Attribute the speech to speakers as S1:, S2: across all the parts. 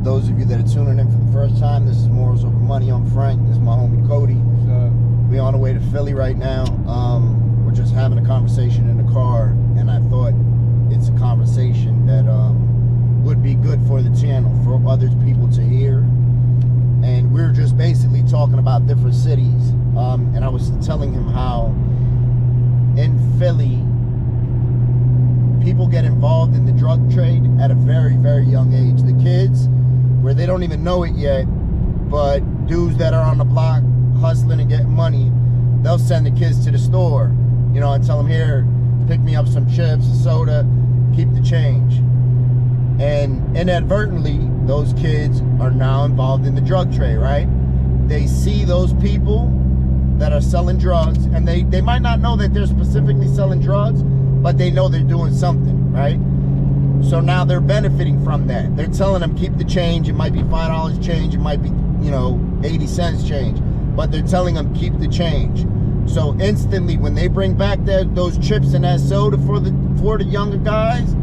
S1: those of you that are tuning in for the first time, this is Morals Over Money. I'm Frank. This is my homie Cody. We're on the way to Philly right now. We're just having a conversation in the car, and I thought it's a conversation that would be good for the channel, for other people to hear. And we're just basically talking about different cities. And I was telling him how in Philly, people get involved in the drug trade at a very, very young age. The kids, where they don't even know it yet, but dudes that are on the block hustling and getting money, they'll send the kids to the store, you know, and tell them, here, pick me up some chips, a soda, keep the change. And inadvertently, those kids are now involved in the drug trade, right? They see those people that are selling drugs, and they might not know that they're specifically selling drugs, but they know they're doing something, right? So now they're benefiting from that. They're telling them, keep the change. It might be $5 change. It might be, you know, 80 cents change. But they're telling them, keep the change. So instantly, when they bring back those chips and that soda for the younger guys,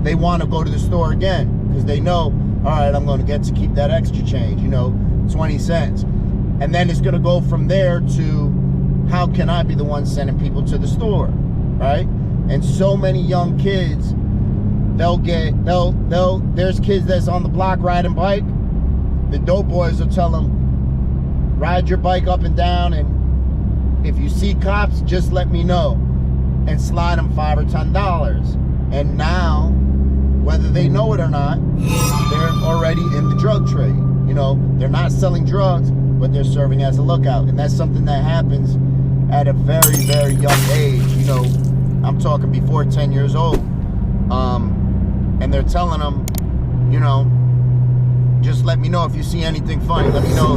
S1: they want to go to the store again because they know, all right, I'm going to get to keep that extra change, you know, 20 cents. And then it's going to go from there to, how can I be the one sending people to the store, right? And so many young kids, there's kids that's on the block riding bike. The dope boys will tell them, ride your bike up and down, and if you see cops, just let me know, and slide them $5 or $10. And now, whether they know it or not, they're already in the drug trade. You know, they're not selling drugs, but they're serving as a lookout. And that's something that happens at a very, very young age. You know, I'm talking before 10 years old. And they're telling them, you know, just let me know if you see anything funny. Let me know.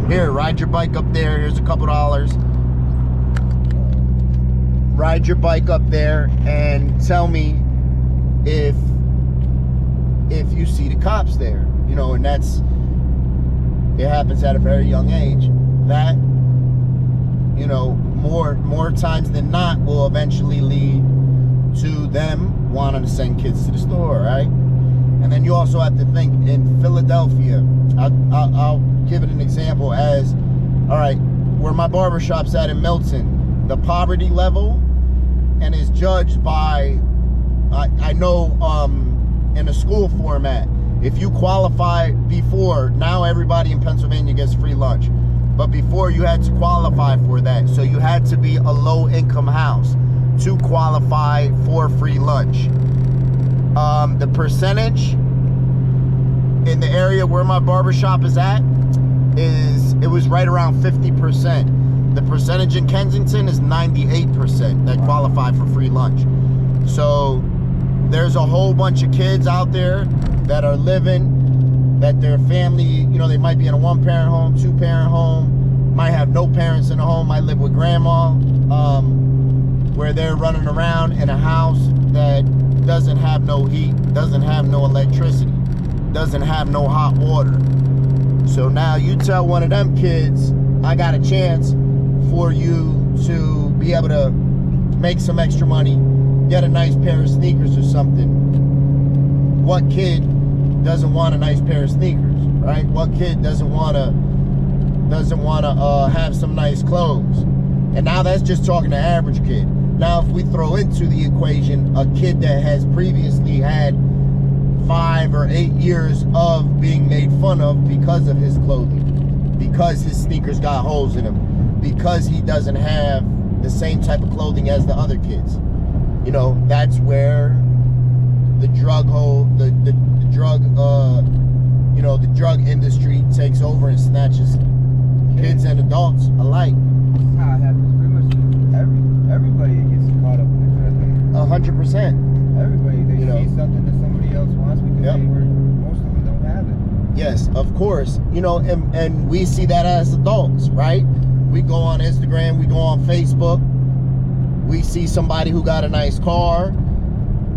S1: Here, ride your bike up there. Here's a couple dollars. Ride your bike up there and tell me if you see the cops there. You know, and it happens at a very young age. That, you know, more times than not will eventually lead to them wanting to send kids to the store, right? And then you also have to think, in Philadelphia, I'll give it an example as, all right, where my barbershop's at in Milton, the poverty level, and is judged by, I know in a school format, if you qualify before, now everybody in Pennsylvania gets free lunch. But before, you had to qualify for that. So you had to be a low-income house to qualify for free lunch. The percentage in the area where my barbershop is at it was right around 50%. The percentage in Kensington is 98% that qualify for free lunch. So there's a whole bunch of kids out there that are living, that their family, you know, they might be in a one-parent home, two-parent home, might have no parents in the home, might live with grandma, where they're running around in a house that doesn't have no heat, doesn't have no electricity, doesn't have no hot water. So now you tell one of them kids, I got a chance for you to be able to make some extra money, get a nice pair of sneakers or something. What kid doesn't want a nice pair of sneakers, right? What kid doesn't want to have some nice clothes? And now that's just talking to average kid. Now, if we throw into the equation a kid that has previously had 5 or 8 years of being made fun of because of his clothing, because his sneakers got holes in them, because he doesn't have the same type of clothing as the other kids, you know, that's where the drug drug industry takes over and snatches kids and adults alike.
S2: That's how it happens pretty much. Everybody gets caught up in the drug game.
S1: 100%.
S2: Everybody, they see something that somebody else wants because most of them don't have it.
S1: Yes, of course. You know, and we see that as adults, right? We go on Instagram, we go on Facebook, we see somebody who got a nice car,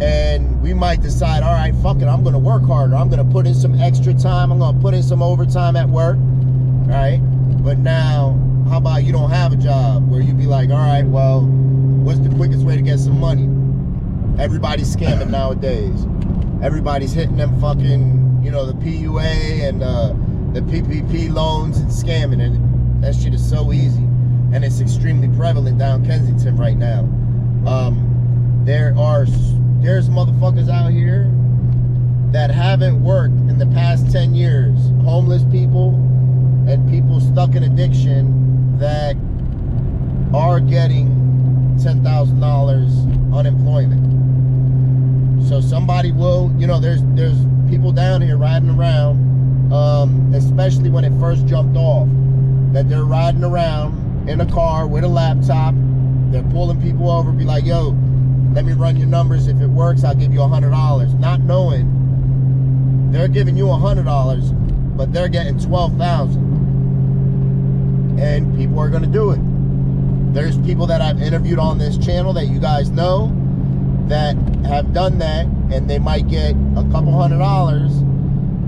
S1: and we might decide, all right, fuck it, I'm gonna work harder. I'm gonna put in some extra time. I'm gonna put in some overtime at work, right? But now, how about you don't have a job where you be like, all right, well, what's the quickest way to get some money? Everybody's scamming nowadays. Everybody's hitting them fucking you know, the PUA and the PPP loans and scamming, and that shit is so easy, and it's extremely prevalent down Kensington right now. There's motherfuckers out here that haven't worked in the past 10 years, homeless people and people stuck in addiction that are getting $10,000 unemployment. So somebody will, you know, there's people down here riding around, especially when it first jumped off, that they're riding around in a car with a laptop. They're pulling people over, be like, yo, let me run your numbers. If it works, I'll give you $100. Not knowing they're giving you $100, but they're getting $12,000. And people are gonna do it. There's people that I've interviewed on this channel that you guys know that have done that, and they might get a couple $100,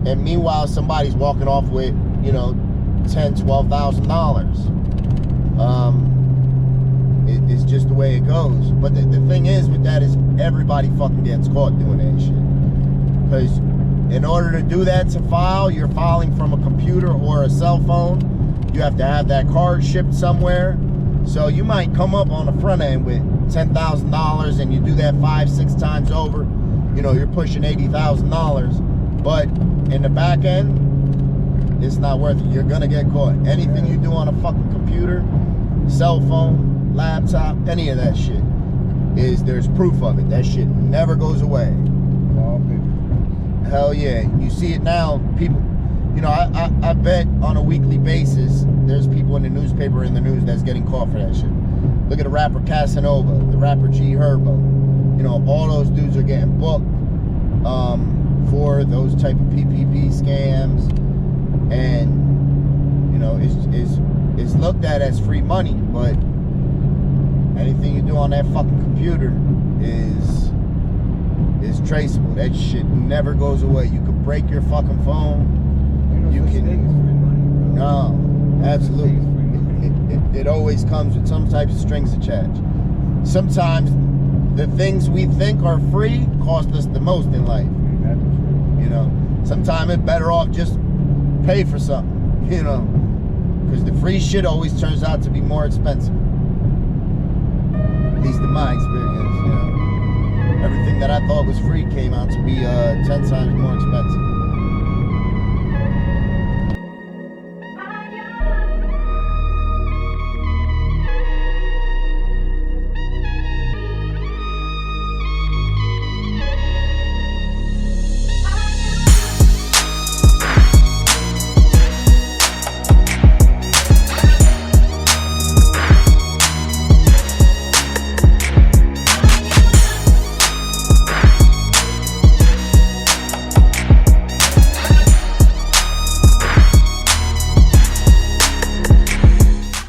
S1: and meanwhile somebody's walking off with, you know, $10,000, $12,000. It's just the way it goes. But the thing is with that is everybody fucking gets caught doing that shit. Because in order to do that, to file, you're filing from a computer or a cell phone. You have to have that card shipped somewhere. So you might come up on the front end with $10,000, and you do that 5-6 times over, you know, you're pushing $80,000. But in the back end, it's not worth it. You're gonna get caught. Anything you do on a fucking computer, cell phone, laptop, any of that shit, there's proof of it. That shit never goes away. Hell yeah. You see it now. People, you know, I bet on a weekly basis there's people in the newspaper, in the news, that's getting caught for that shit. Look at the rapper Casanova, the rapper G Herbo. You know, all those dudes are getting booked for those type of PPP scams, and you know, it's looked at as free money, but anything you do on that fucking computer is traceable. That shit never goes away. You could break your fucking phone. You can. No, absolutely. It always comes with some type of strings attached. Sometimes the things we think are free cost us the most in life. You know, sometimes it's better off just pay for something, you know, because the free shit always turns out to be more expensive. At least in my experience, you know. Everything that I thought was free came out to be 10 times more expensive.